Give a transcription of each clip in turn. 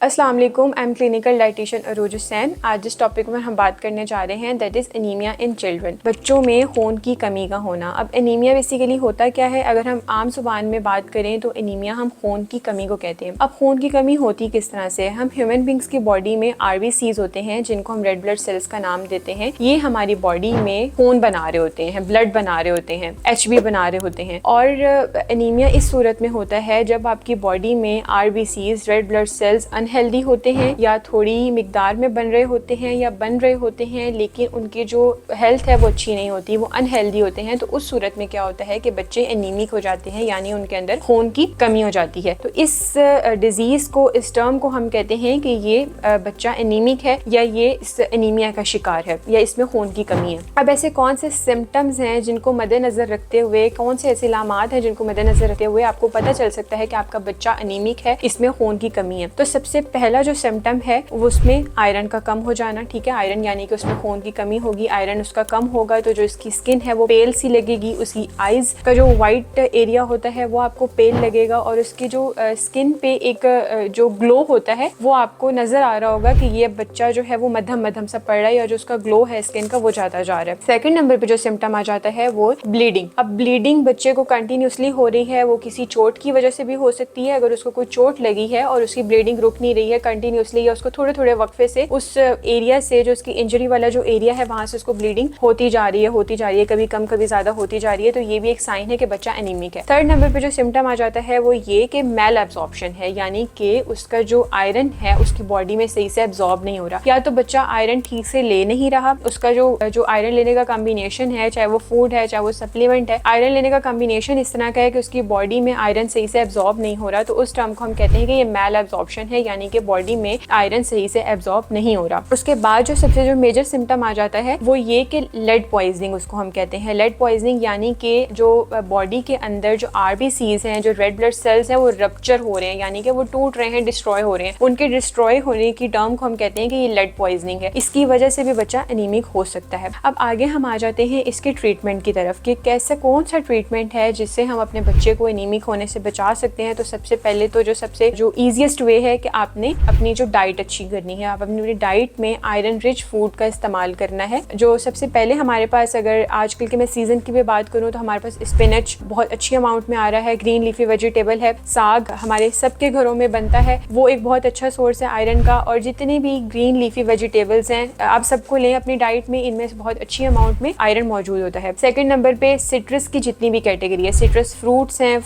अस्सलाम वालेकुम, I am clinical dietitian अरूज हुसैन। आज जिस टॉपिक में हम बात करने जा रहे हैं that is anaemia in children, बच्चों में खून की कमी का होना। अब एनीमिया बेसिकली होता क्या है? अगर हम आम जुबान में बात करें तो एनीमिया हम खून की कमी को कहते हैं। अब खून की कमी होती किस तरह से? हम ह्यूमन बींग्स की बॉडी में RBCs होते हैं जिनको हम रेड ब्लड सेल्स का नाम देते हैं। ये हमारी बॉडी में खून बना रहे होते हैं, ब्लड बना रहे होते हैं, HB बना रहे होते हैं। और एनीमिया इस सूरत में होता है जब आपकी बॉडी में RBCs red blood cells unhealthy होते हैं या थोड़ी मिकदार में बन रहे होते हैं या बन रहे होते हैं, लेकिन उनकी जो हेल्थ है वो अच्छी नहीं होती, वो अनहेल्दी होते हैं। तो उस सूरत में क्या होता है कि बच्चे एनीमिक हो जाते हैं, यानी उनके अंदर खून की कमी हो जाती है। तो इस डिजीज़ को, इस टर्म को हम कहते हैं कि ये बच्चा एनीमिक है या ये इस एनीमिया का शिकार है या इसमें खून की कमी है। अब ऐसे कौन से सिम्टम्स हैं जिनको मद्देनज़र रखते हुए, कौन से ऐसे इलामात हैं जिनको मद्देनज़र रखते हुए आपको पता चल सकता है कि आपका बच्चा एनीमिक है, इसमें खून की कमी है? तो सबसे पहला जो सिम्टम है वो उसमें आयरन का कम हो जाना। ठीक है, आयरन यानी कि उसमें खून की कमी होगी, आयरन उसका कम होगा तो जो इसकी स्किन है वो पेल सी लगेगी, उसकी आईज का जो वाइट एरिया होता है वो आपको पेल लगेगा और उसकी जो स्किन पे एक जो ग्लो होता है वो आपको नजर आ रहा होगा कि ये बच्चा जो है वो मध्यम मध्यम सा पड़ रहा है और जो उसका ग्लो है स्किन का वो जाता जा रहा है। सेकंड नंबर पे जो सिम्टम आ जाता है वो ब्लीडिंग। अब ब्लीडिंग बच्चे को कंटिन्यूसली हो रही है, वो किसी चोट की वजह से भी हो सकती है। अगर उसको कोई चोट लगी है और उसकी ब्लीडिंग रुक नहीं रही है कंटिन्यूसली, या उसको थोड़े थोड़े वक्फे से उस एरिया से, जो उसकी इंजरी वाला जो एरिया है वहां से उसको ब्लीडिंग होती जा रही है, कभी कम कभी ज्यादा होती जा रही है, तो ये भी एक साइन है कि बच्चा एनीमिक है। थर्ड नंबर पे जो सिम्टम आ जाता है वो ये कि मेल एब्जॉर्प्शन है, यानी कि उसका जो आयरन है उसकी बॉडी में सही से एब्जॉर्ब नहीं हो रहा, या तो बच्चा आयरन ठीक से ले नहीं रहा, उसका जो आयरन लेने का कॉम्बिनेशन है, चाहे वो फूड है चाहे वो सप्लीमेंट है, आयरन लेने का कॉम्बिनेशन इस तरह का है कि उसकी बॉडी में आयरन सही से एब्जॉर्ब नहीं हो रहा, तो उस टर्म को हम कहते हैं कि ये मेल एब्जॉर्प्शन है, यानी कि बॉडी में आयरन सही से एब्जॉर्ब नहीं हो रहा। उसके बाद जो सबसे जो मेजर सिम्टम आ जाता है वो ये कि लेड पॉइजनिंग उसको हम कहते हैं। लेड पॉइजनिंग यानी कि जो बॉडी के अंदर जो RBCs हैं, जो रेड ब्लड सेल्स हैं, वो रप्चर हो रहे हैं, यानी कि वो टूट रहे हैं, डिस्ट्रॉय हो रहे हैं। उनके डिस्ट्रॉय होने की टर्म को हम कहते हैं कि ये लेड पॉइजनिंग है। इसकी वजह से भी बच्चा एनीमिक हो सकता है। अब आगे हम आ जाते हैं इसके ट्रीटमेंट की तरफ कि कैसे, कौन सा ट्रीटमेंट है जिससे हम अपने बच्चे को एनीमिक होने से बचा सकते हैं। तो सबसे पहले तो जो ईजीएस्ट वे है कि आपने अपनी जो डाइट अच्छी करनी है, आप अपनी डाइट में आयरन रिच फूड का इस्तेमाल करना है। जो सबसे पहले हमारे पास, अगर आजकल के मैं सीजन की भी बात करूँ तो हमारे पास स्पिनच बहुत अच्छी अमाउंट में आ रहा है, ग्रीन लीफी वेजिटेबल है, साग हमारे सबके घरों में बनता है, वो एक बहुत अच्छा सोर्स है आयरन का। और जितने भी ग्रीन लीफी वेजिटेबल्स हैं आप सबको लें अपनी डाइट में, इनमें बहुत अच्छी अमाउंट में आयरन मौजूद होता है। सेकेंड नंबर पे सिट्रस की जितनी भी कैटेगरी है, सिट्रस फ्रूट्स हैं,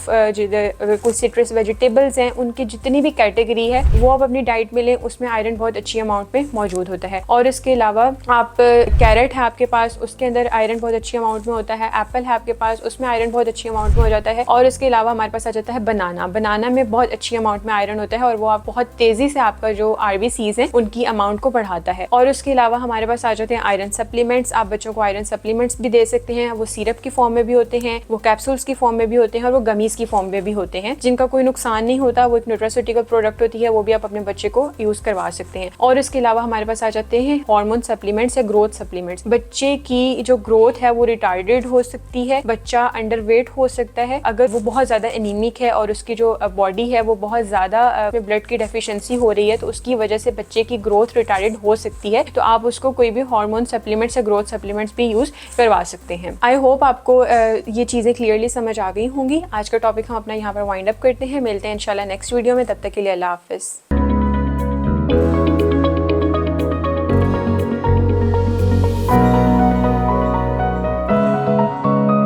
कुछ सिट्रस वेजिटेबल्स हैं, उनकी जितनी भी कैटेगरी है वो आप अपनी डाइट में लें, उसमें आयरन बहुत अच्छी अमाउंट में मौजूद होता है। और इसके अलावा आप कैरेट है आपके पास, उसके अंदर आयरन बहुत अच्छी अमाउंट में होता है। एप्पल है आपके पास, उसमें आयरन बहुत अच्छी अमाउंट में हो जाता है। और इसके अलावा हमारे पास आ जाता है बनाना में बहुत अच्छी अमाउंट में आयरन होता है और वो आप बहुत तेजी से आपका जो RBCs हैं उनकी अमाउंट को बढ़ाता है। और उसके अलावा हमारे पास आ जाते हैं आयरन सप्लीमेंट्स। आप बच्चों को आयरन सप्लीमेंट्स भी दे सकते हैं, वो सिरप की फॉर्म में भी होते हैं, वो कैप्सूल्स की फॉर्म में भी होते हैं और वो गमीज की फॉर्म में भी होते हैं, जिनका कोई नुकसान नहीं होता, वो एक न्यूट्रास्यूटिकल प्रोडक्ट होती है, वो भी आप अपने बच्चे को यूज करवा सकते हैं। और इसके अलावा हमारे पास आ जाते हैं हार्मोन सप्लीमेंट्स या ग्रोथ सप्लीमेंट्स। बच्चे की जो ग्रोथ है वो रिटार्डेड हो सकती है, बच्चा अंडरवेट हो सकता है अगर वो बहुत ज्यादा एनीमिक है और उसकी जो बॉडी है वो बहुत ज्यादा ब्लड की डेफिशिएंसी हो रही है, तो उसकी वजह से बच्चे की ग्रोथ रिटार्डेड हो सकती है। तो आप उसको कोई भी हार्मोन सप्लीमेंट्स या ग्रोथ सप्लीमेंट्स भी यूज करवा सकते हैं। आई होप आपको ये चीजें क्लियरली समझ आ गई होंगी। आज का टॉपिक हम अपना यहाँ पर वाइंड अप करते हैं, मिलते हैं इंशाल्लाह नेक्स्ट वीडियो में, तब तक के लिए अल्लाह हाफिज।